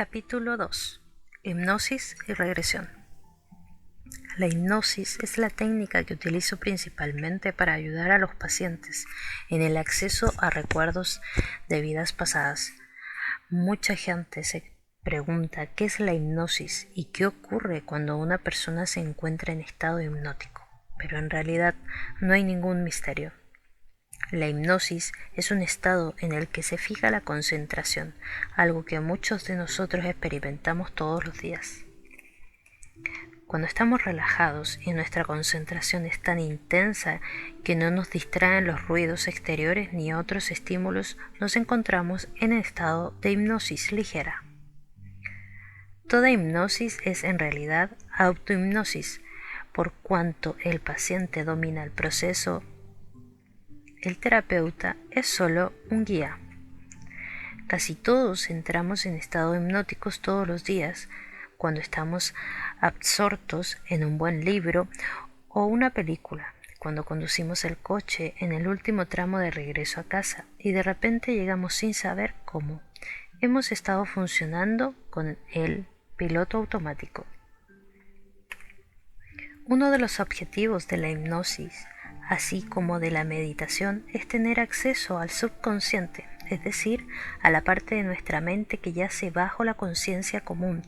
Capítulo 2. Hipnosis y regresión. La hipnosis es la técnica que utilizo principalmente para ayudar a los pacientes en el acceso a recuerdos de vidas pasadas. Mucha gente se pregunta qué es la hipnosis y qué ocurre cuando una persona se encuentra en estado hipnótico, pero en realidad no hay ningún misterio. La hipnosis es un estado en el que se fija la concentración, algo que muchos de nosotros experimentamos todos los días. Cuando estamos relajados y nuestra concentración es tan intensa que no nos distraen los ruidos exteriores ni otros estímulos, nos encontramos en estado de hipnosis ligera. Toda hipnosis es en realidad autohipnosis, por cuanto el paciente domina el proceso. El terapeuta es solo un guía. Casi todos entramos en estados hipnóticos todos los días, cuando estamos absortos en un buen libro o una película, cuando conducimos el coche en el último tramo de regreso a casa y de repente llegamos sin saber cómo. Hemos estado funcionando con el piloto automático. Uno de los objetivos de la hipnosis, así como de la meditación, es tener acceso al subconsciente, es decir, a la parte de nuestra mente que yace bajo la conciencia común,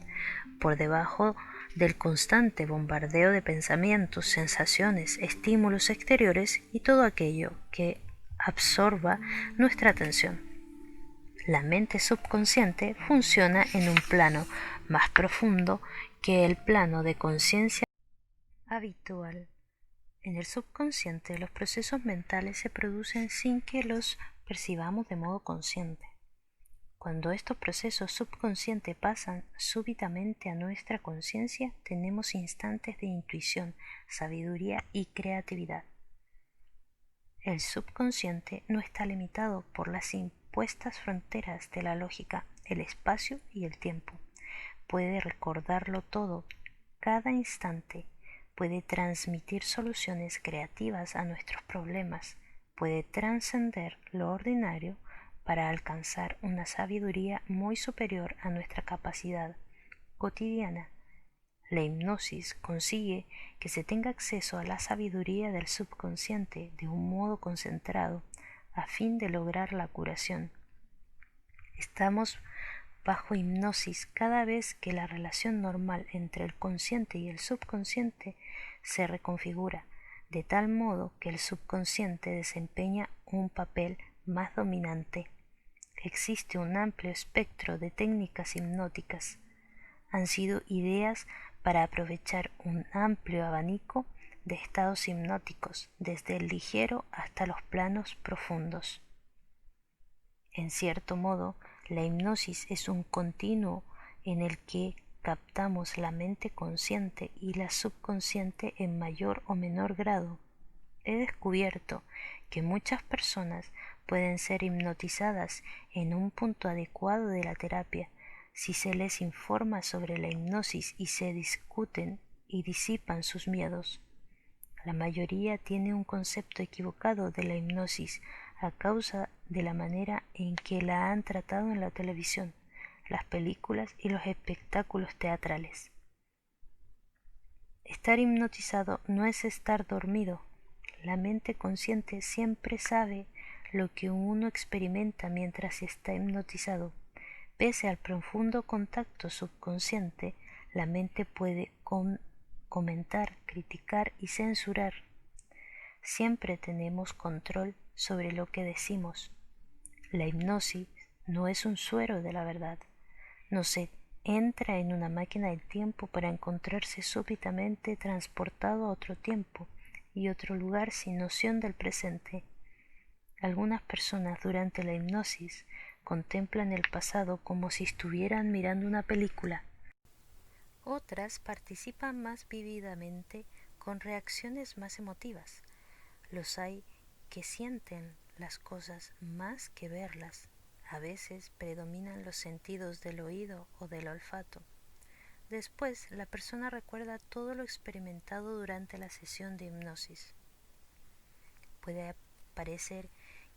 por debajo del constante bombardeo de pensamientos, sensaciones, estímulos exteriores y todo aquello que absorba nuestra atención. La mente subconsciente funciona en un plano más profundo que el plano de conciencia habitual. En el subconsciente, los procesos mentales se producen sin que los percibamos de modo consciente. Cuando estos procesos subconscientes pasan súbitamente a nuestra conciencia, tenemos instantes de intuición, sabiduría y creatividad. El subconsciente no está limitado por las impuestas fronteras de la lógica, el espacio y el tiempo. Puede recordarlo todo, cada instante. Puede transmitir soluciones creativas a nuestros problemas, puede trascender lo ordinario para alcanzar una sabiduría muy superior a nuestra capacidad cotidiana. La hipnosis consigue que se tenga acceso a la sabiduría del subconsciente de un modo concentrado a fin de lograr la curación. Estamos bajo hipnosis cada vez que la relación normal entre el consciente y el subconsciente se reconfigura, de tal modo que el subconsciente desempeña un papel más dominante. Existe un amplio espectro de técnicas hipnóticas. Han sido ideas para aprovechar un amplio abanico de estados hipnóticos, desde el ligero hasta los planos profundos. En cierto modo, la hipnosis es un continuo en el que captamos la mente consciente y la subconsciente en mayor o menor grado. He descubierto que muchas personas pueden ser hipnotizadas en un punto adecuado de la terapia si se les informa sobre la hipnosis y se discuten y disipan sus miedos. La mayoría tiene un concepto equivocado de la hipnosis a causa de la manera en que la han tratado en la televisión, las películas y los espectáculos teatrales. Estar hipnotizado no es estar dormido. La mente consciente siempre sabe lo que uno experimenta mientras está hipnotizado. Pese al profundo contacto subconsciente, la mente puede comentar, criticar y censurar. Siempre tenemos control sobre lo que decimos. La hipnosis no es un suero de la verdad. No se entra en una máquina del tiempo para encontrarse súbitamente transportado a otro tiempo y otro lugar sin noción del presente. Algunas personas durante la hipnosis contemplan el pasado como si estuvieran mirando una película. Otras participan más vívidamente con reacciones más emotivas. Los hay que sienten las cosas más que verlas. A veces predominan los sentidos del oído o del olfato. Después, la persona recuerda todo lo experimentado durante la sesión de hipnosis. Puede parecer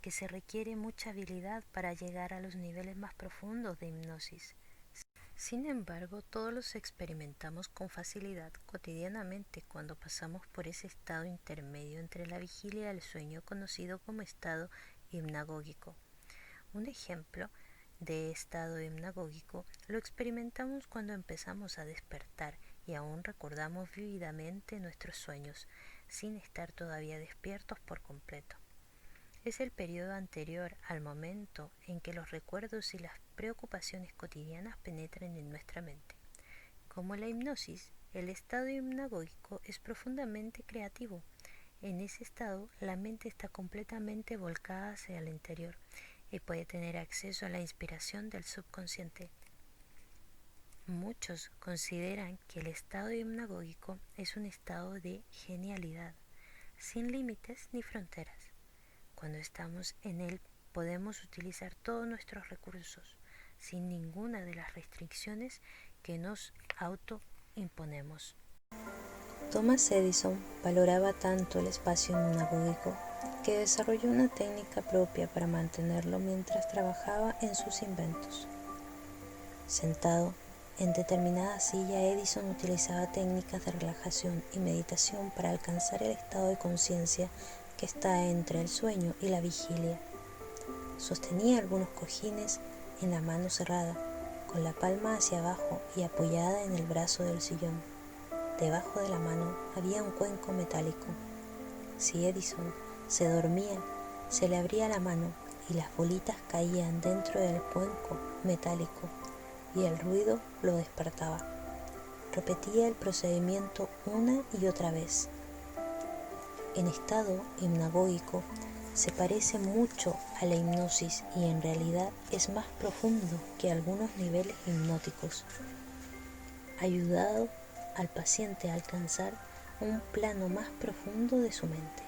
que se requiere mucha habilidad para llegar a los niveles más profundos de hipnosis. Sin embargo, todos los experimentamos con facilidad cotidianamente cuando pasamos por ese estado intermedio entre la vigilia y el sueño conocido como estado hipnagógico. Un ejemplo de estado hipnagógico lo experimentamos cuando empezamos a despertar y aún recordamos vívidamente nuestros sueños, sin estar todavía despiertos por completo. Es el periodo anterior al momento en que los recuerdos y las preocupaciones cotidianas penetran en nuestra mente. Como la hipnosis, el estado hipnagógico es profundamente creativo. En ese estado, la mente está completamente volcada hacia el interior y puede tener acceso a la inspiración del subconsciente. Muchos consideran que el estado hipnagógico es un estado de genialidad, sin límites ni fronteras. Cuando estamos en él, podemos utilizar todos nuestros recursos, sin ninguna de las restricciones que nos autoimponemos. Thomas Edison valoraba tanto el espacio hipnagógico que desarrolló una técnica propia para mantenerlo mientras trabajaba en sus inventos. Sentado en determinada silla, Edison utilizaba técnicas de relajación y meditación para alcanzar el estado de conciencia que está entre el sueño y la vigilia. Sostenía algunos cojines en la mano cerrada, con la palma hacia abajo y apoyada en el brazo del sillón. Debajo de la mano había un cuenco metálico. Si Edison se dormía, se le abría la mano y las bolitas caían dentro del cuenco metálico y el ruido lo despertaba. Repetía el procedimiento una y otra vez. En estado hipnagógico se parece mucho a la hipnosis y en realidad es más profundo que algunos niveles hipnóticos, ayudando al paciente a alcanzar un plano más profundo de su mente.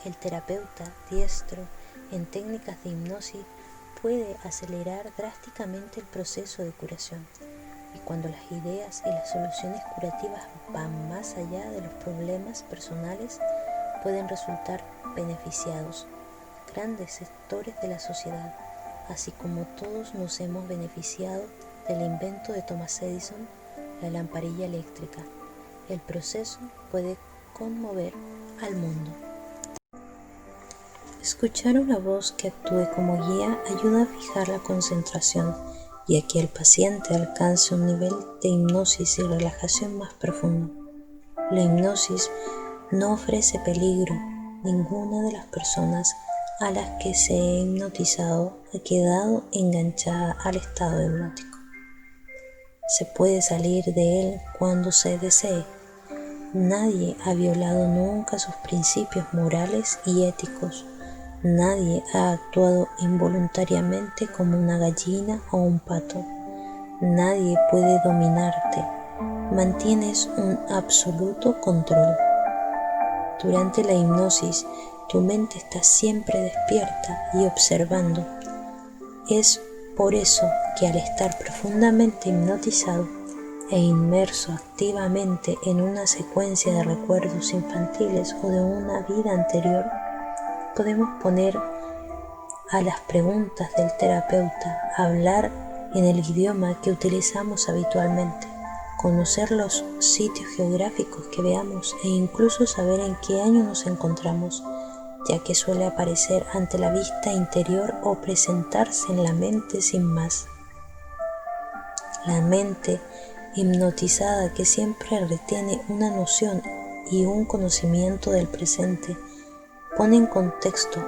El terapeuta diestro en técnicas de hipnosis puede acelerar drásticamente el proceso de curación, y cuando las ideas y las soluciones curativas van más allá de los problemas personales, pueden resultar beneficiados grandes sectores de la sociedad, así como todos nos hemos beneficiado del invento de Thomas Edison, la lamparilla eléctrica. El proceso puede conmover al mundo. Escuchar una voz que actúe como guía ayuda a fijar la concentración y a que el paciente alcance un nivel de hipnosis y relajación más profundo. La hipnosis no ofrece peligro. Ninguna de las personas a las que se ha hipnotizado ha quedado enganchada al estado hipnótico. Se puede salir de él cuando se desee. Nadie ha violado nunca sus principios morales y éticos. Nadie ha actuado involuntariamente como una gallina o un pato. Nadie puede dominarte. Mantienes un absoluto control. Durante la hipnosis, tu mente está siempre despierta y observando. Es por eso que al estar profundamente hipnotizado e inmerso activamente en una secuencia de recuerdos infantiles o de una vida anterior, podemos poner a las preguntas del terapeuta a hablar en el idioma que utilizamos habitualmente, conocer los sitios geográficos que veamos e incluso saber en qué año nos encontramos, ya que suele aparecer ante la vista interior o presentarse en la mente sin más. La mente hipnotizada, que siempre retiene una noción y un conocimiento del presente, pone en contexto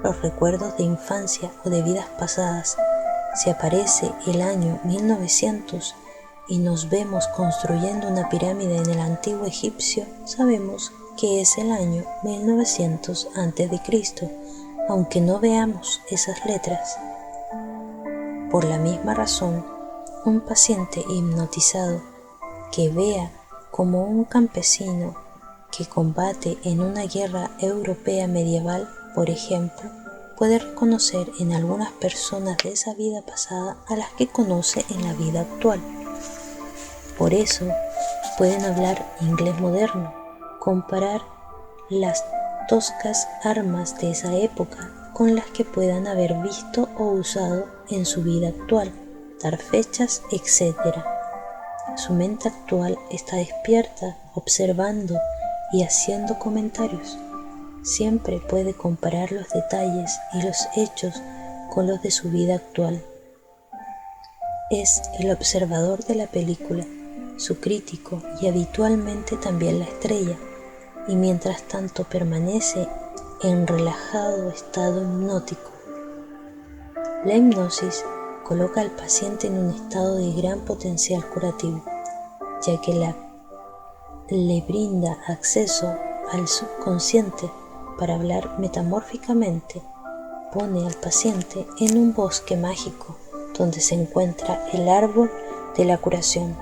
los recuerdos de infancia o de vidas pasadas. Si aparece el año 1900 y nos vemos construyendo una pirámide en el antiguo egipcio, sabemos que es el año 1900 a.C., aunque no veamos esas letras. Por la misma razón, un paciente hipnotizado que vea como un campesino que combate en una guerra europea medieval, por ejemplo, puede reconocer en algunas personas de esa vida pasada a las que conoce en la vida actual. Por eso pueden hablar inglés moderno, comparar las toscas armas de esa época con las que puedan haber visto o usado en su vida actual, dar fechas, etc. Su mente actual está despierta, observando y haciendo comentarios. Siempre puede comparar los detalles y los hechos con los de su vida actual. Es el observador de la película, su crítico y habitualmente también la estrella, y mientras tanto permanece en relajado estado hipnótico. La hipnosis coloca al paciente en un estado de gran potencial curativo, ya que le brinda acceso al subconsciente para hablar metamórficamente. Pone al paciente en un bosque mágico donde se encuentra el árbol de la curación.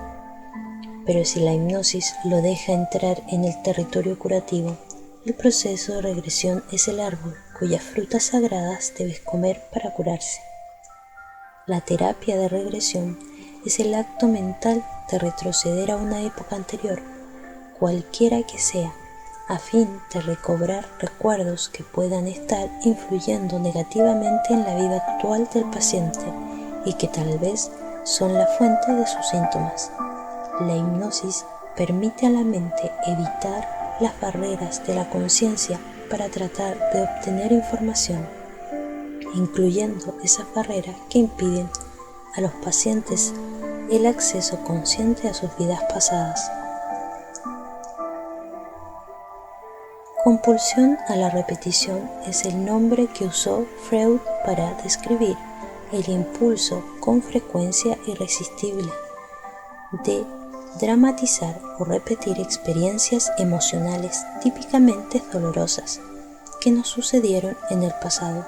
Pero si la hipnosis lo deja entrar en el territorio curativo, el proceso de regresión es el árbol cuyas frutas sagradas debes comer para curarse. La terapia de regresión es el acto mental de retroceder a una época anterior, cualquiera que sea, a fin de recobrar recuerdos que puedan estar influyendo negativamente en la vida actual del paciente y que tal vez son la fuente de sus síntomas. La hipnosis permite a la mente evitar las barreras de la conciencia para tratar de obtener información, incluyendo esas barreras que impiden a los pacientes el acceso consciente a sus vidas pasadas. Compulsión a la repetición es el nombre que usó Freud para describir el impulso con frecuencia irresistible de dramatizar o repetir experiencias emocionales típicamente dolorosas que nos sucedieron en el pasado.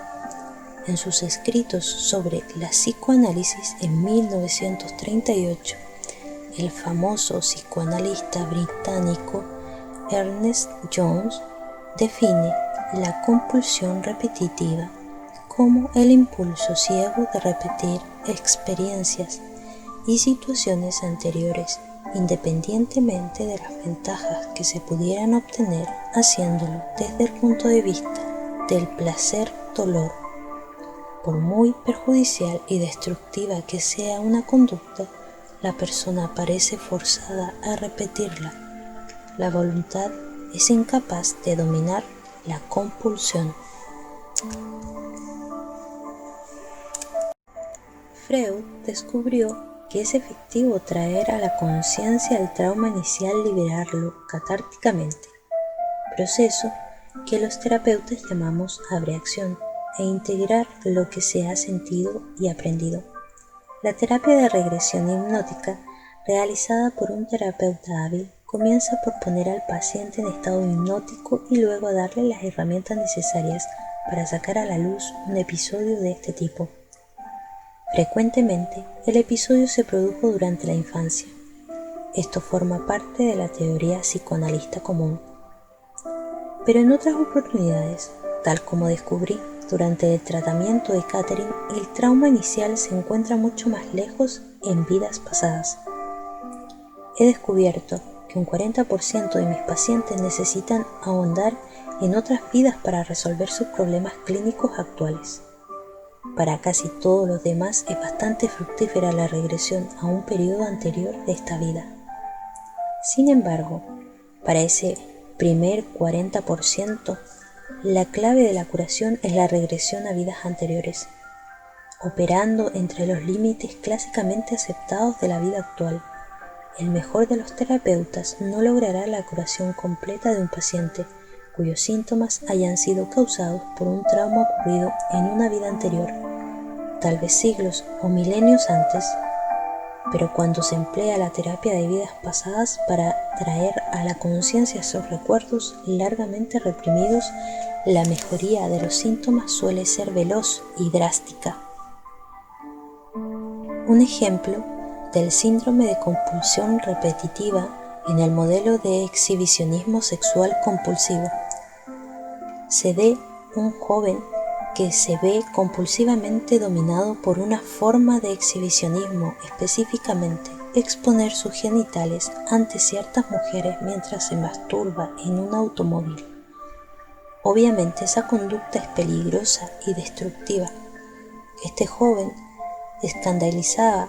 En sus escritos sobre la psicoanálisis en 1938, el famoso psicoanalista británico Ernest Jones define la compulsión repetitiva como el impulso ciego de repetir experiencias y situaciones anteriores, independientemente de las ventajas que se pudieran obtener haciéndolo desde el punto de vista del placer-dolor. Por muy perjudicial y destructiva que sea una conducta, la persona parece forzada a repetirla. La voluntad es incapaz de dominar la compulsión. Freud descubrió que es efectivo traer a la conciencia el trauma inicial y liberarlo catárticamente, proceso que los terapeutas llamamos abreacción, e integrar lo que se ha sentido y aprendido. La terapia de regresión hipnótica, realizada por un terapeuta hábil, comienza por poner al paciente en estado hipnótico y luego darle las herramientas necesarias para sacar a la luz un episodio de este tipo. Frecuentemente, el episodio se produjo durante la infancia. Esto forma parte de la teoría psicoanalista común. Pero en otras oportunidades, tal como descubrí durante el tratamiento de Catherine, el trauma inicial se encuentra mucho más lejos en vidas pasadas. He descubierto que un 40% de mis pacientes necesitan ahondar en otras vidas para resolver sus problemas clínicos actuales. Para casi todos los demás es bastante fructífera la regresión a un periodo anterior de esta vida. Sin embargo, para ese primer 40%, la clave de la curación es la regresión a vidas anteriores, operando entre los límites clásicamente aceptados de la vida actual. El mejor de los terapeutas no logrará la curación completa de un paciente cuyos síntomas hayan sido causados por un trauma ocurrido en una vida anterior, tal vez siglos o milenios antes. Pero cuando se emplea la terapia de vidas pasadas para traer a la conciencia esos recuerdos largamente reprimidos, la mejoría de los síntomas suele ser veloz y drástica. Un ejemplo del síndrome de compulsión repetitiva en el modelo de exhibicionismo sexual compulsivo. Se ve un joven que se ve compulsivamente dominado por una forma de exhibicionismo, específicamente exponer sus genitales ante ciertas mujeres mientras se masturba en un automóvil. Obviamente esa conducta es peligrosa y destructiva. Este joven escandalizaba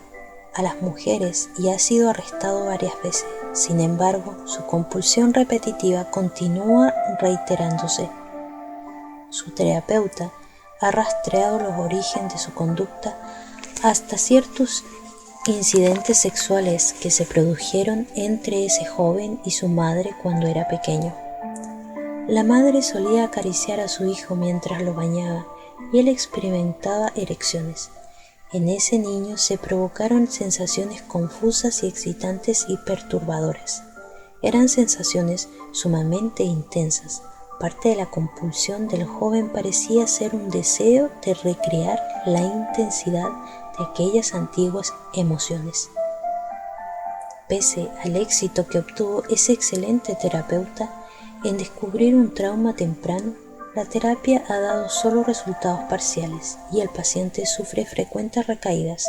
a las mujeres y ha sido arrestado varias veces. Sin embargo, su compulsión repetitiva continúa reiterándose. Su terapeuta ha rastreado los orígenes de su conducta hasta ciertos incidentes sexuales que se produjeron entre ese joven y su madre cuando era pequeño. La madre solía acariciar a su hijo mientras lo bañaba y él experimentaba erecciones. En ese niño se provocaron sensaciones confusas y excitantes y perturbadoras. Eran sensaciones sumamente intensas. Parte de la compulsión del joven parecía ser un deseo de recrear la intensidad de aquellas antiguas emociones. Pese al éxito que obtuvo ese excelente terapeuta en descubrir un trauma temprano, la terapia ha dado solo resultados parciales y el paciente sufre frecuentes recaídas,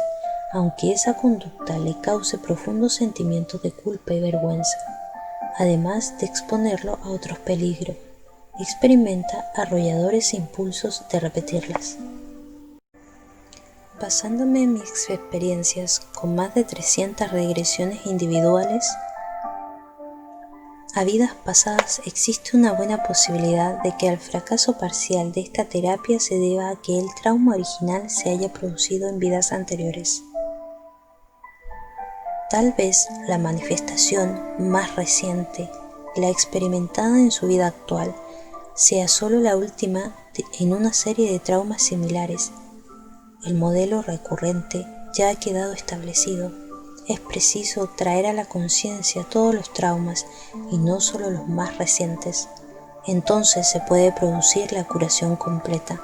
aunque esa conducta le cause profundos sentimientos de culpa y vergüenza, además de exponerlo a otros peligros. Experimenta arrolladores impulsos de repetirlas. Basándome en mis experiencias con más de 300 regresiones individuales a vidas pasadas, existe una buena posibilidad de que el fracaso parcial de esta terapia se deba a que el trauma original se haya producido en vidas anteriores. Tal vez la manifestación más reciente, la experimentada en su vida actual, sea solo la última en una serie de traumas similares. El modelo recurrente ya ha quedado establecido. Es preciso traer a la conciencia todos los traumas y no solo los más recientes. Entonces se puede producir la curación completa.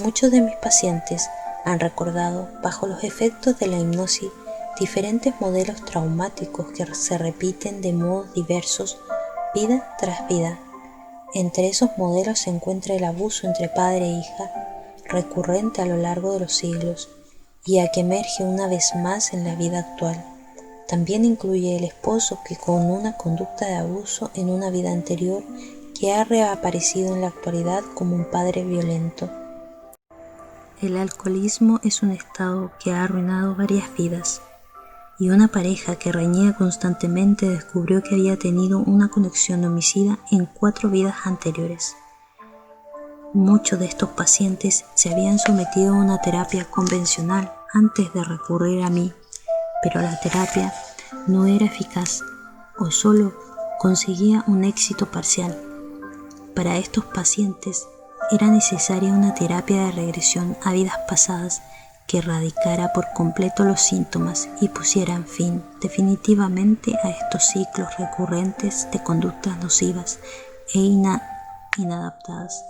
Muchos de mis pacientes han recordado, bajo los efectos de la hipnosis, diferentes modelos traumáticos que se repiten de modos diversos vida tras vida. Entre esos modelos se encuentra el abuso entre padre e hija, recurrente a lo largo de los siglos, y a que emerge una vez más en la vida actual. También incluye el esposo que con una conducta de abuso en una vida anterior que ha reaparecido en la actualidad como un padre violento. El alcoholismo es un estado que ha arruinado varias vidas, y una pareja que reñía constantemente descubrió que había tenido una conexión homicida en 4 vidas anteriores. Muchos de estos pacientes se habían sometido a una terapia convencional antes de recurrir a mí, pero la terapia no era eficaz o solo conseguía un éxito parcial. Para estos pacientes era necesaria una terapia de regresión a vidas pasadas que erradicara por completo los síntomas y pusiera fin definitivamente a estos ciclos recurrentes de conductas nocivas e inadaptadas.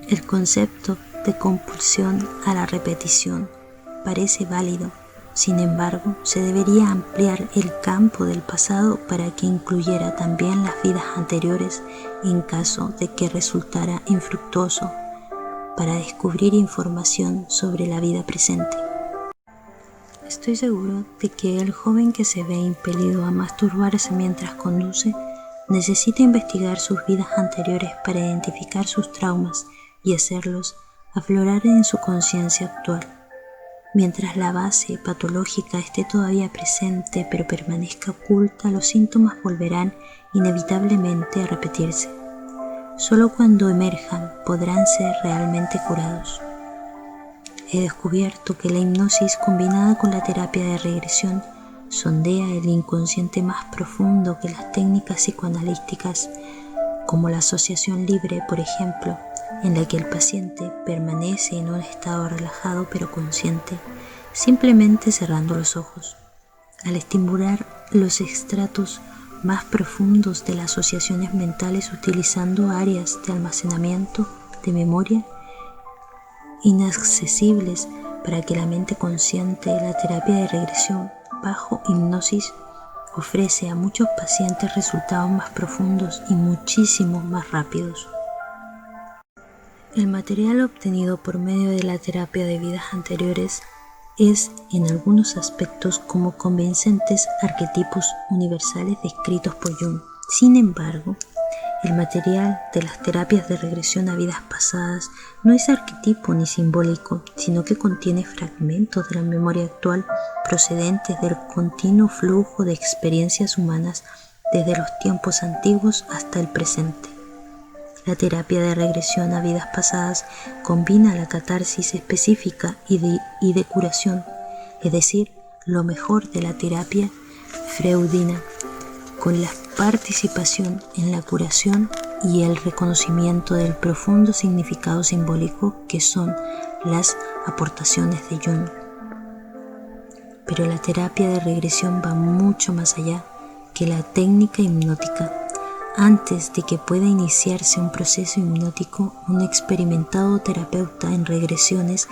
El concepto de compulsión a la repetición parece válido. Sin embargo, se debería ampliar el campo del pasado para que incluyera también las vidas anteriores en caso de que resultara infructuoso para descubrir información sobre la vida presente. Estoy seguro de que el joven que se ve impelido a masturbarse mientras conduce necesita investigar sus vidas anteriores para identificar sus traumas y hacerlos aflorar en su conciencia actual. Mientras la base patológica esté todavía presente pero permanezca oculta, los síntomas volverán inevitablemente a repetirse. Solo cuando emerjan podrán ser realmente curados. He descubierto que la hipnosis combinada con la terapia de regresión sondea el inconsciente más profundo que las técnicas psicoanalíticas, como la asociación libre, por ejemplo, en la que el paciente permanece en un estado relajado pero consciente, simplemente cerrando los ojos. Al estimular los estratos más profundos de las asociaciones mentales utilizando áreas de almacenamiento de memoria inaccesibles para que la mente consciente, la terapia de regresión bajo hipnosis ofrece a muchos pacientes resultados más profundos y muchísimo más rápidos. El material obtenido por medio de la terapia de vidas anteriores es, en algunos aspectos, como convincentes arquetipos universales descritos por Jung. Sin embargo, El material de las terapias de regresión a vidas pasadas no es arquetipo ni simbólico, sino que contiene fragmentos de la memoria actual procedentes del continuo flujo de experiencias humanas desde los tiempos antiguos hasta el presente. La terapia de regresión a vidas pasadas combina la catarsis específica y de curación, es decir, lo mejor de la terapia freudina, con la participación en la curación y el reconocimiento del profundo significado simbólico que son las aportaciones de Jung. Pero la terapia de regresión va mucho más allá que la técnica hipnótica. Antes de que pueda iniciarse un proceso hipnótico, un experimentado terapeuta en regresiones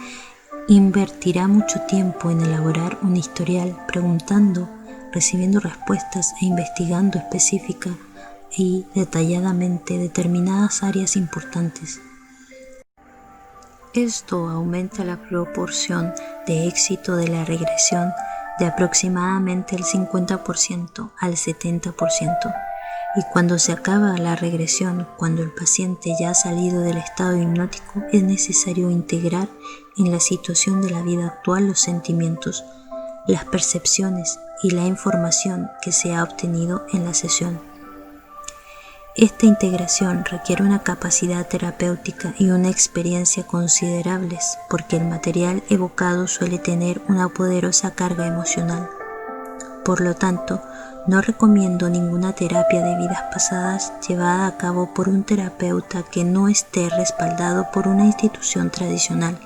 invertirá mucho tiempo en elaborar un historial, preguntando, recibiendo respuestas e investigando específica y detalladamente determinadas áreas importantes. Esto aumenta la proporción de éxito de la regresión de aproximadamente el 50% al 70%. Y cuando se acaba la regresión, cuando el paciente ya ha salido del estado hipnótico, es necesario integrar en la situación de la vida actual los sentimientos, las percepciones y la información que se ha obtenido en la sesión. Esta integración requiere una capacidad terapéutica y una experiencia considerables, porque el material evocado suele tener una poderosa carga emocional. Por lo tanto, no recomiendo ninguna terapia de vidas pasadas llevada a cabo por un terapeuta que no esté respaldado por una institución tradicional,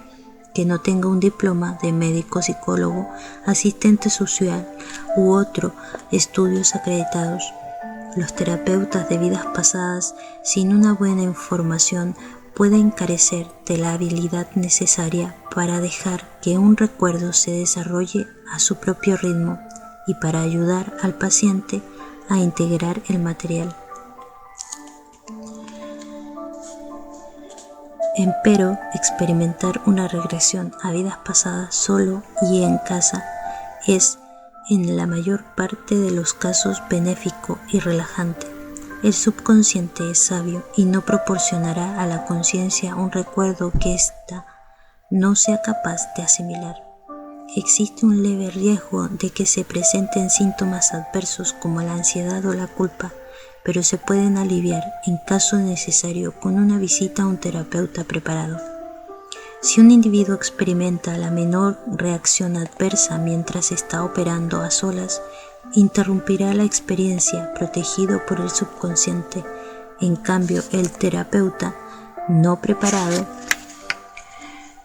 que no tenga un diploma de médico psicólogo, asistente social u otro estudios acreditados. Los terapeutas de vidas pasadas sin una buena información pueden carecer de la habilidad necesaria para dejar que un recuerdo se desarrolle a su propio ritmo y para ayudar al paciente a integrar el material. Empero, experimentar una regresión a vidas pasadas solo y en casa es, en la mayor parte de los casos, benéfico y relajante. El subconsciente es sabio y no proporcionará a la conciencia un recuerdo que ésta no sea capaz de asimilar. Existe un leve riesgo de que se presenten síntomas adversos como la ansiedad o la culpa, pero se pueden aliviar en caso necesario con una visita a un terapeuta preparado. Si un individuo experimenta la menor reacción adversa mientras está operando a solas, interrumpirá la experiencia protegido por el subconsciente. En cambio, el terapeuta no preparado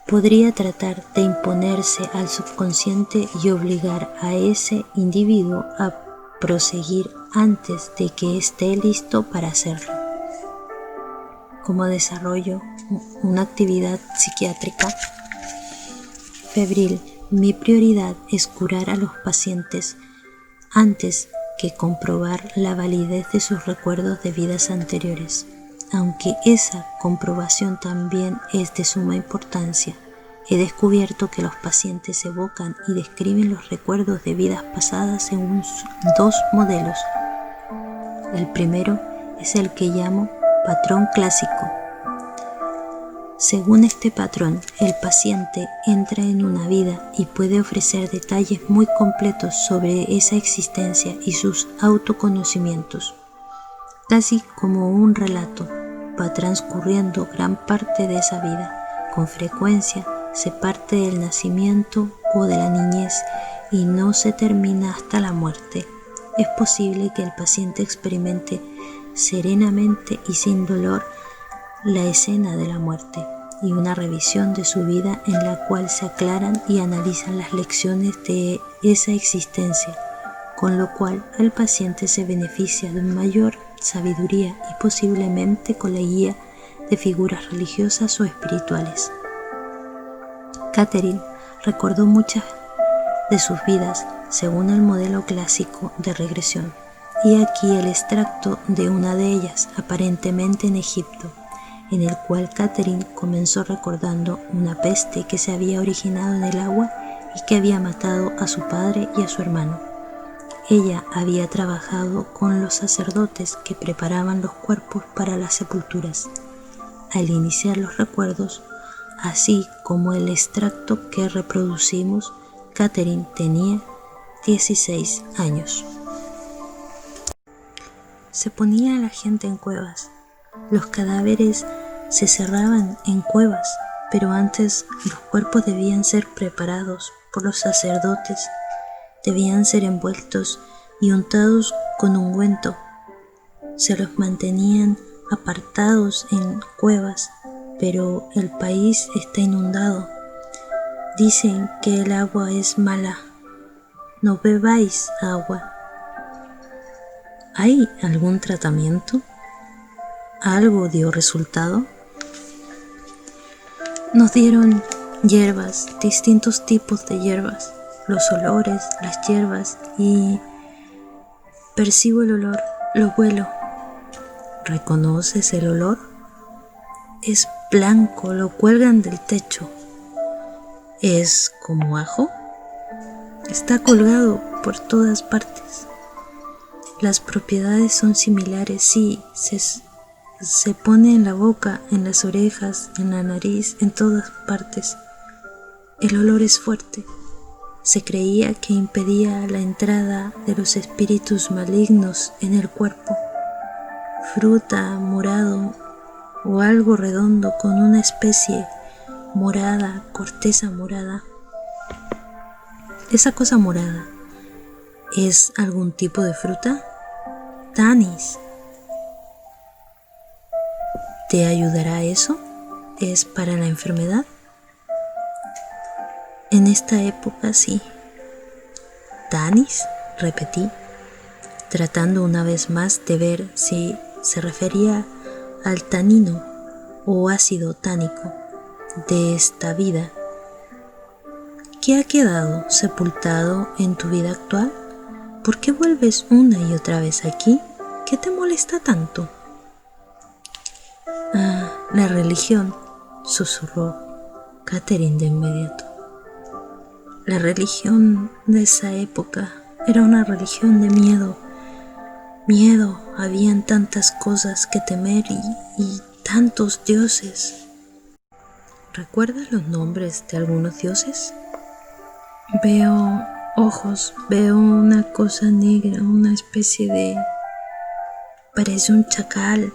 podría tratar de imponerse al subconsciente y obligar a ese individuo a proseguir antes de que esté listo para hacerlo. Como desarrollo una actividad psiquiátrica febril, mi prioridad es curar a los pacientes antes que comprobar la validez de sus recuerdos de vidas anteriores. Aunque esa comprobación también es de suma importancia, he descubierto que los pacientes evocan y describen los recuerdos de vidas pasadas según dos modelos. El primero es el que llamo patrón clásico. Según este patrón, el paciente entra en una vida y puede ofrecer detalles muy completos sobre esa existencia y sus autoconocimientos. Casi como un relato, va transcurriendo gran parte de esa vida. Con frecuencia se parte del nacimiento o de la niñez y no se termina hasta la muerte. Es posible que el paciente experimente serenamente y sin dolor la escena de la muerte y una revisión de su vida en la cual se aclaran y analizan las lecciones de esa existencia, con lo cual el paciente se beneficia de mayor sabiduría y posiblemente con la guía de figuras religiosas o espirituales. Catherine recordó muchas de sus vidas según el modelo clásico de regresión, y aquí el extracto de una de ellas, aparentemente en Egipto, en el cual Catherine comenzó recordando una peste que se había originado en el agua y que había matado a su padre y a su hermano. Ella había trabajado con los sacerdotes que preparaban los cuerpos para las sepulturas. Al iniciar los recuerdos, así como el extracto que reproducimos, Catherine tenía 16 años. Se ponía a la gente en cuevas. Los cadáveres se cerraban en cuevas, pero antes los cuerpos debían ser preparados por los sacerdotes, debían ser envueltos y untados con ungüento. Se los mantenían apartados en cuevas, pero el país está inundado. Dicen que el agua es mala. No bebáis agua. ¿Hay algún tratamiento? ¿Algo dio resultado? Nos dieron hierbas, distintos tipos de hierbas, los olores, las hierbas, y percibo el olor, lo huelo. ¿Reconoces el olor? Es blanco, lo cuelgan del techo. ¿Es como ajo? Está colgado por todas partes. Las propiedades son similares, sí, se pone en la boca, en las orejas, en la nariz, en todas partes. El olor es fuerte. Se creía que impedía la entrada de los espíritus malignos en el cuerpo. Fruta, morado o algo redondo con una especie morada, corteza morada. Esa cosa morada, ¿es algún tipo de fruta? Tanis. ¿Te ayudará eso? ¿Es para la enfermedad? En esta época sí. ¿Tanis? Repetí, tratando una vez más de ver si se refería al tanino o ácido tánico de esta vida. ¿Qué ha quedado sepultado en tu vida actual? ¿Por qué vuelves una y otra vez aquí? ¿Qué te molesta tanto? Ah, la religión, susurró Catherine de inmediato. La religión de esa época era una religión de miedo. Miedo, habían tantas cosas que temer y tantos dioses. ¿Recuerdas los nombres de algunos dioses? Veo ojos, veo una cosa negra, una especie de... parece un chacal.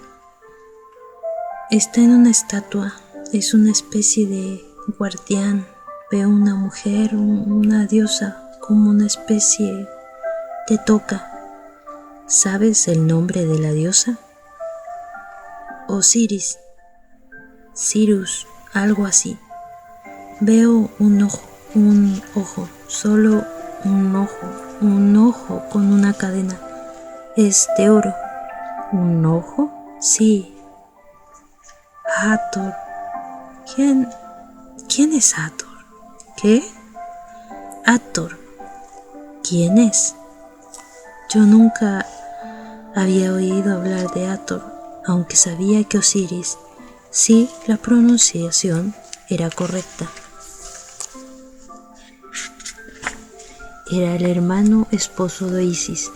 Está en una estatua, es una especie de guardián. Veo una mujer, una diosa, como una especie de toca. ¿Sabes el nombre de la diosa? Osiris, Sirius, algo así. Veo un ojo, solo un ojo con una cadena. Es de oro. ¿Un ojo? Sí. Hathor. ¿Quién es Hathor? ¿Qué? Hathor. ¿Quién es? Yo nunca había oído hablar de Hathor, aunque sabía que Osiris, sí, la pronunciación era correcta. Era el hermano esposo de Isis,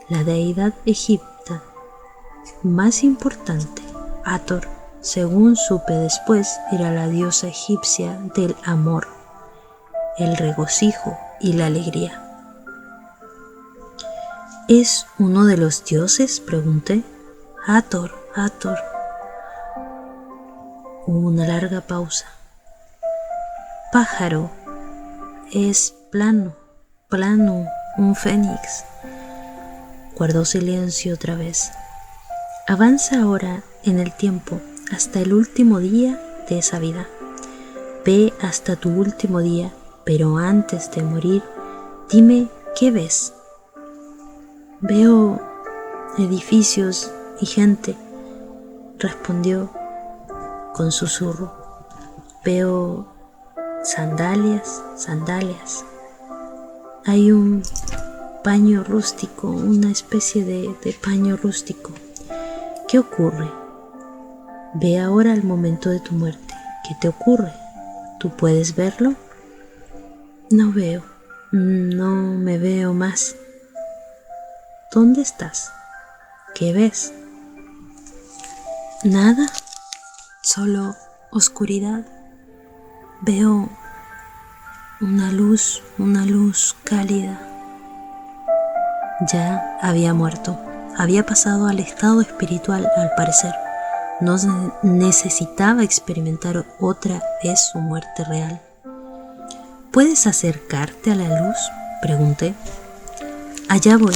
la deidad egipcia más importante. Hathor, según supe después, era la diosa egipcia del amor, el regocijo y la alegría. ¿Es uno de los dioses?, pregunté. Hathor. Hubo una larga pausa. Pájaro. Es plano, un fénix. Guardó silencio otra vez. Avanza ahora en el tiempo hasta el último día de esa vida. Ve hasta tu último día, pero antes de morir, dime qué ves. Veo edificios y gente, respondió con susurro. Veo sandalias. Hay un paño rústico, una especie de paño rústico. ¿Qué ocurre? Ve ahora al momento de tu muerte. ¿Qué te ocurre? ¿Tú puedes verlo? No veo. No me veo más. ¿Dónde estás? ¿Qué ves? Nada, solo oscuridad. Veo una luz cálida. Ya había muerto, había pasado al estado espiritual al parecer. No necesitaba experimentar otra vez su muerte real. ¿Puedes acercarte a la luz?, pregunté. Allá voy.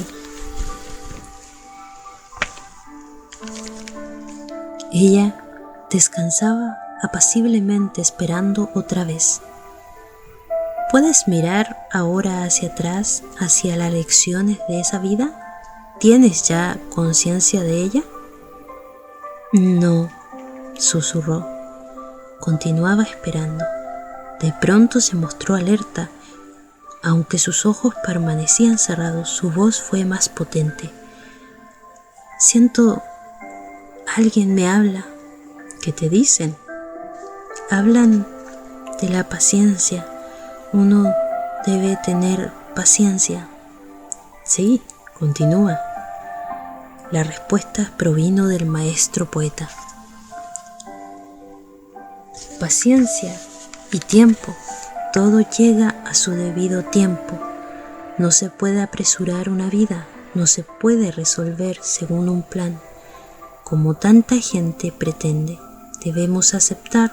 Ella descansaba apaciblemente esperando otra vez. ¿Puedes mirar ahora hacia atrás, hacia las lecciones de esa vida? ¿Tienes ya conciencia de ella? No, susurró. Continuaba esperando. De pronto se mostró alerta. Aunque sus ojos permanecían cerrados, su voz fue más potente. Siento, alguien me habla. ¿Qué te dicen? Hablan de la paciencia. Uno debe tener paciencia. Sí, continúa. La respuesta provino del maestro poeta. Paciencia y tiempo. Todo llega a su debido tiempo. No se puede apresurar una vida, no se puede resolver según un plan. Como tanta gente pretende, debemos aceptar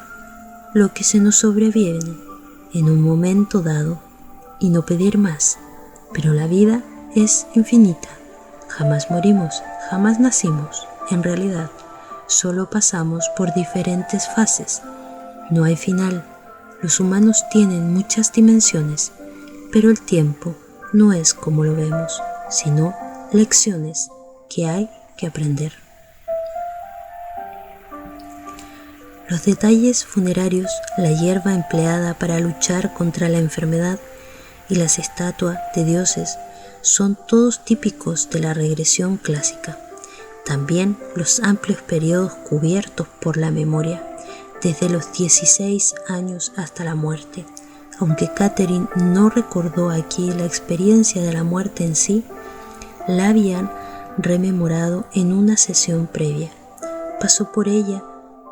lo que se nos sobreviene en un momento dado y no pedir más. Pero la vida es infinita. Jamás morimos, jamás nacimos. En realidad, solo pasamos por diferentes fases. No hay final. Los humanos tienen muchas dimensiones, pero el tiempo no es como lo vemos, sino lecciones que hay que aprender. Los detalles funerarios, la hierba empleada para luchar contra la enfermedad y las estatuas de dioses son todos típicos de la regresión clásica. También los amplios periodos cubiertos por la memoria, desde los 16 años hasta la muerte. Aunque Catherine no recordó aquí la experiencia de la muerte en sí, la habían rememorado en una sesión previa. Pasó por ella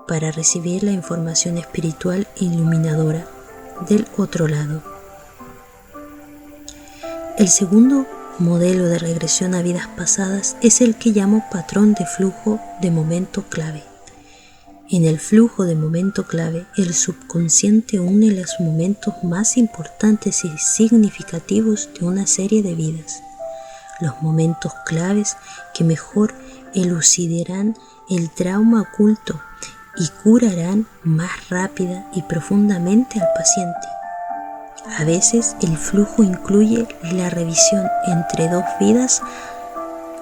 para recibir la información espiritual iluminadora del otro lado. El segundo modelo de regresión a vidas pasadas es el que llamo patrón de flujo de momento clave. En el flujo de momento clave, el subconsciente une los momentos más importantes y significativos de una serie de vidas. Los momentos claves que mejor elucidarán el trauma oculto y curarán más rápida y profundamente al paciente. A veces el flujo incluye la revisión entre dos vidas,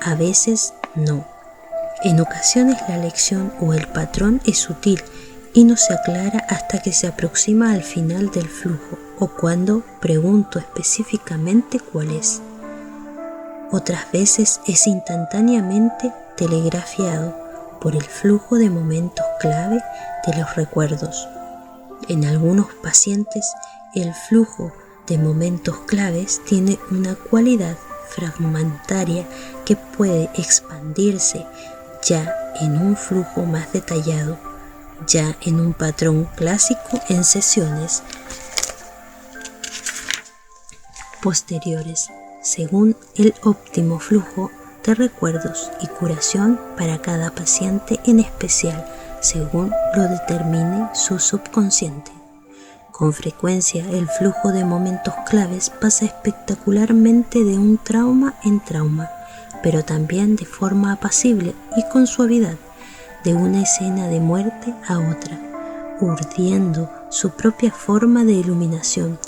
a veces no. En ocasiones la lección o el patrón es sutil y no se aclara hasta que se aproxima al final del flujo o cuando pregunto específicamente cuál es. Otras veces es instantáneamente telegrafiado por el flujo de momentos clave de los recuerdos. En algunos pacientes el flujo de momentos claves tiene una cualidad fragmentaria que puede expandirse ya en un flujo más detallado, ya en un patrón clásico en sesiones posteriores, según el óptimo flujo de recuerdos y curación para cada paciente en especial, según lo determine su subconsciente. Con frecuencia el flujo de momentos claves pasa espectacularmente de un trauma en trauma, pero también de forma apacible y con suavidad, de una escena de muerte a otra, urdiendo su propia forma de iluminación,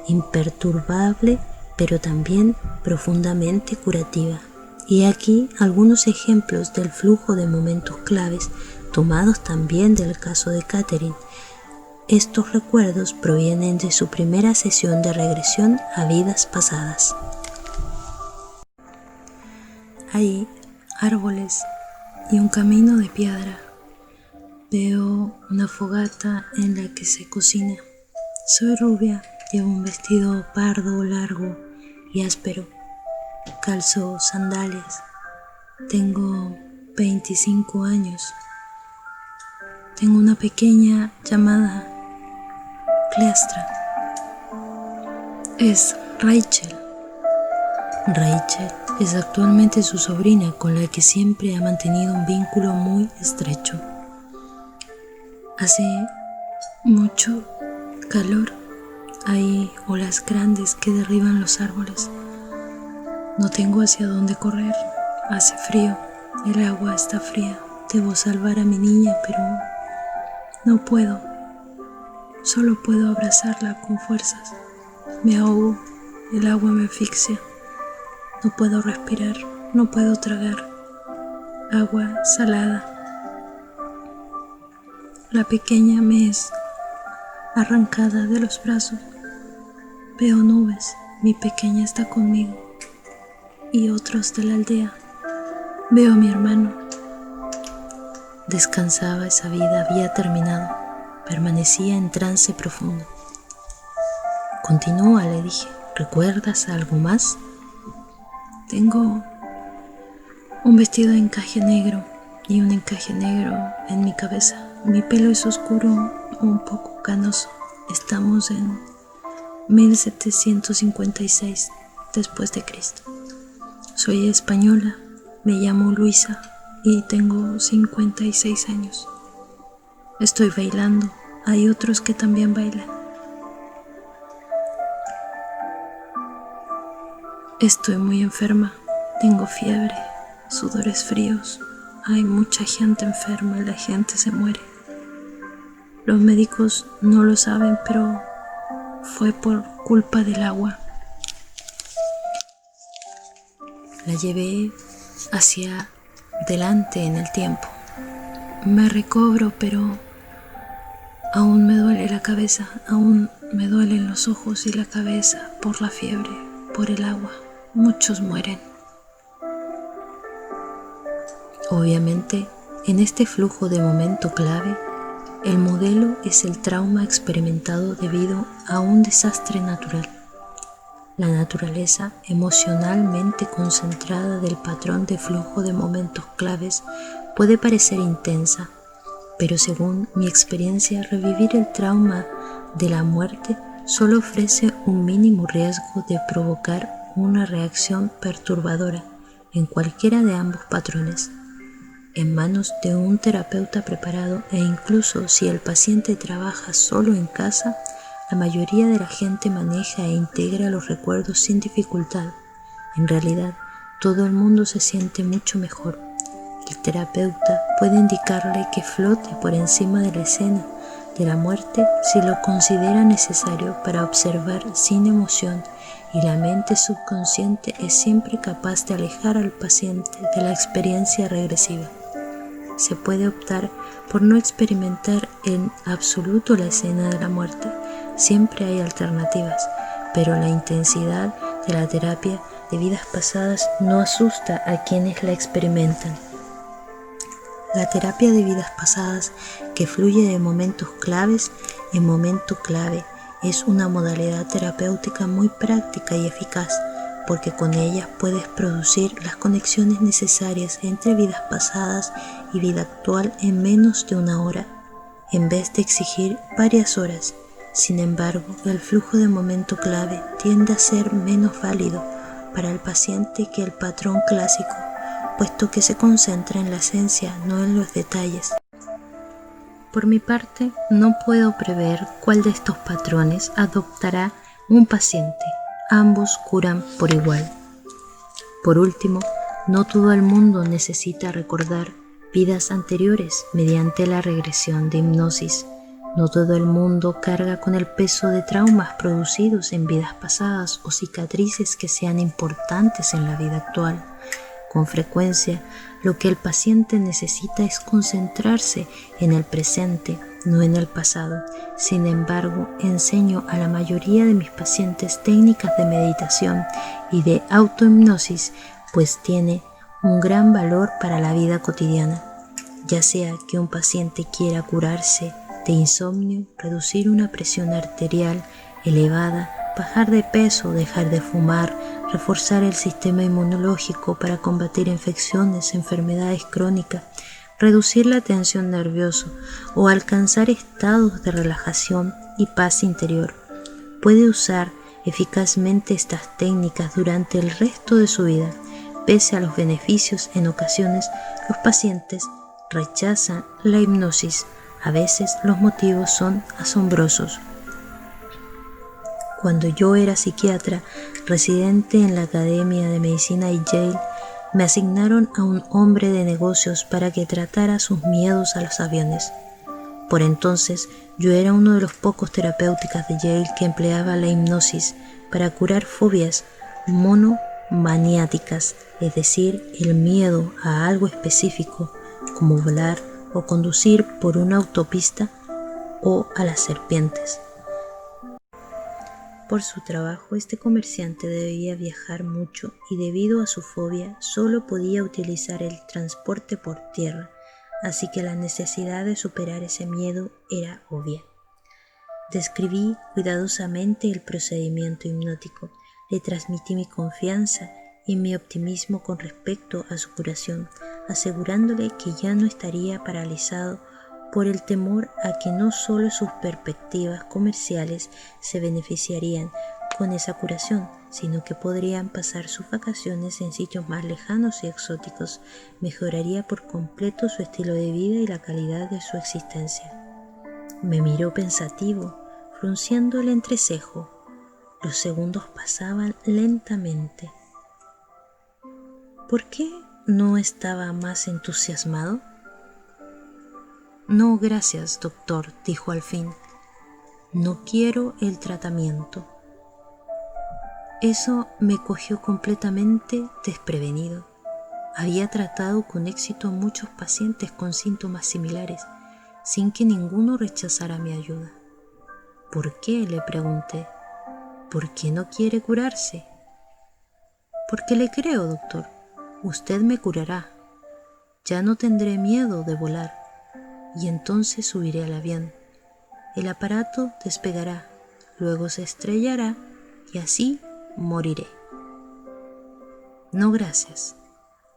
imperturbable pero también profundamente curativa. Y aquí algunos ejemplos del flujo de momentos claves, tomados también del caso de Catherine. Estos recuerdos provienen de su primera sesión de regresión a vidas pasadas. Hay árboles y un camino de piedra. Veo una fogata en la que se cocina. Soy rubia, llevo un vestido pardo largo y áspero. Calzo sandalias. Tengo 25 años. Tengo una pequeña llamada Cleastra. Es Rachel. Rachel es actualmente su sobrina con la que siempre ha mantenido un vínculo muy estrecho. Hace mucho calor, hay olas grandes que derriban los árboles. No tengo hacia dónde correr, hace frío, el agua está fría. Debo salvar a mi niña, pero no puedo. Solo puedo abrazarla con fuerzas. Me ahogo, el agua me asfixia. No puedo respirar, no puedo tragar. Agua salada. La pequeña me es arrancada de los brazos. Veo nubes, mi pequeña está conmigo y otros de la aldea. Veo a mi hermano. Descansaba, esa vida había terminado. Permanecía en trance profundo. Continúa, le dije. ¿Recuerdas algo más? Tengo un vestido de encaje negro y un encaje negro en mi cabeza. Mi pelo es oscuro, un poco canoso. Estamos en 1756 después de Cristo. Soy española, me llamo Luisa y tengo 56 años. Estoy bailando, hay otros que también bailan. Estoy muy enferma, tengo fiebre, sudores fríos, hay mucha gente enferma, la gente se muere. Los médicos no lo saben, pero fue por culpa del agua. La llevé hacia delante en el tiempo. Me recobro, pero aún me duele la cabeza, aún me duelen los ojos y la cabeza por la fiebre, por el agua. Muchos mueren. Obviamente, en este flujo de momento clave, el modelo es el trauma experimentado debido a un desastre natural. La naturaleza emocionalmente concentrada del patrón de flujo de momentos claves puede parecer intensa, pero según mi experiencia, revivir el trauma de la muerte solo ofrece un mínimo riesgo de provocar una reacción perturbadora en cualquiera de ambos patrones. En manos de un terapeuta preparado e incluso si el paciente trabaja solo en casa, la mayoría de la gente maneja e integra los recuerdos sin dificultad. En realidad, todo el mundo se siente mucho mejor. El terapeuta puede indicarle que flote por encima de la escena de la muerte si lo considera necesario para observar sin emoción, y la mente subconsciente es siempre capaz de alejar al paciente de la experiencia regresiva. Se puede optar por no experimentar en absoluto la escena de la muerte. Siempre hay alternativas, pero la intensidad de la terapia de vidas pasadas no asusta a quienes la experimentan. La terapia de vidas pasadas, que fluye de momentos claves en momento clave, es una modalidad terapéutica muy práctica y eficaz, porque con ella puedes producir las conexiones necesarias entre vidas pasadas y vida actual en menos de una hora, en vez de exigir varias horas. Sin embargo, el flujo de momento clave tiende a ser menos válido para el paciente que el patrón clásico, puesto que se concentra en la esencia, no en los detalles. Por mi parte, no puedo prever cuál de estos patrones adoptará un paciente. Ambos curan por igual. Por último, no todo el mundo necesita recordar vidas anteriores mediante la regresión de hipnosis. No todo el mundo carga con el peso de traumas producidos en vidas pasadas o cicatrices que sean importantes en la vida actual. Con frecuencia, lo que el paciente necesita es concentrarse en el presente, no en el pasado. Sin embargo, enseño a la mayoría de mis pacientes técnicas de meditación y de autohipnosis, pues tiene un gran valor para la vida cotidiana. Ya sea que un paciente quiera curarse de insomnio, reducir una presión arterial elevada bajar de peso, dejar de fumar, reforzar el sistema inmunológico para combatir infecciones, enfermedades crónicas, reducir la tensión nerviosa o alcanzar estados de relajación y paz interior. Puede usar eficazmente estas técnicas durante el resto de su vida. Pese a los beneficios, en ocasiones los pacientes rechazan la hipnosis. A veces los motivos son asombrosos. Cuando yo era psiquiatra residente en la Academia de Medicina de Yale, me asignaron a un hombre de negocios para que tratara sus miedos a los aviones. Por entonces, yo era uno de los pocos terapeutas de Yale que empleaba la hipnosis para curar fobias monomaniáticas, es decir, el miedo a algo específico, como volar o conducir por una autopista o a las serpientes. Por su trabajo, este comerciante debía viajar mucho y debido a su fobia solo podía utilizar el transporte por tierra, así que la necesidad de superar ese miedo era obvia. Describí cuidadosamente el procedimiento hipnótico, le transmití mi confianza y mi optimismo con respecto a su curación, asegurándole que ya no estaría paralizado por el temor a que no solo sus perspectivas comerciales se beneficiarían con esa curación, sino que podrían pasar sus vacaciones en sitios más lejanos y exóticos, mejoraría por completo su estilo de vida y la calidad de su existencia. Me miró pensativo, frunciendo el entrecejo. Los segundos pasaban lentamente. ¿Por qué no estaba más entusiasmado? No, gracias, doctor, dijo al fin. No quiero el tratamiento. Eso me cogió completamente desprevenido. Había tratado con éxito a muchos pacientes con síntomas similares, sin que ninguno rechazara mi ayuda. ¿Por qué?, le pregunté. ¿Por qué no quiere curarse? Porque le creo, doctor. Usted me curará. Ya no tendré miedo de volar. Y entonces subiré al avión. El aparato despegará, luego se estrellará y así moriré. No, gracias.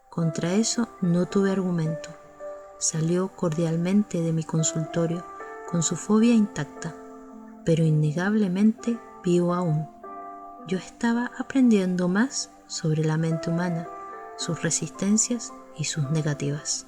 Contra eso no tuve argumento. Salió cordialmente de mi consultorio con su fobia intacta, pero innegablemente vivo aún. Yo estaba aprendiendo más sobre la mente humana, sus resistencias y sus negativas.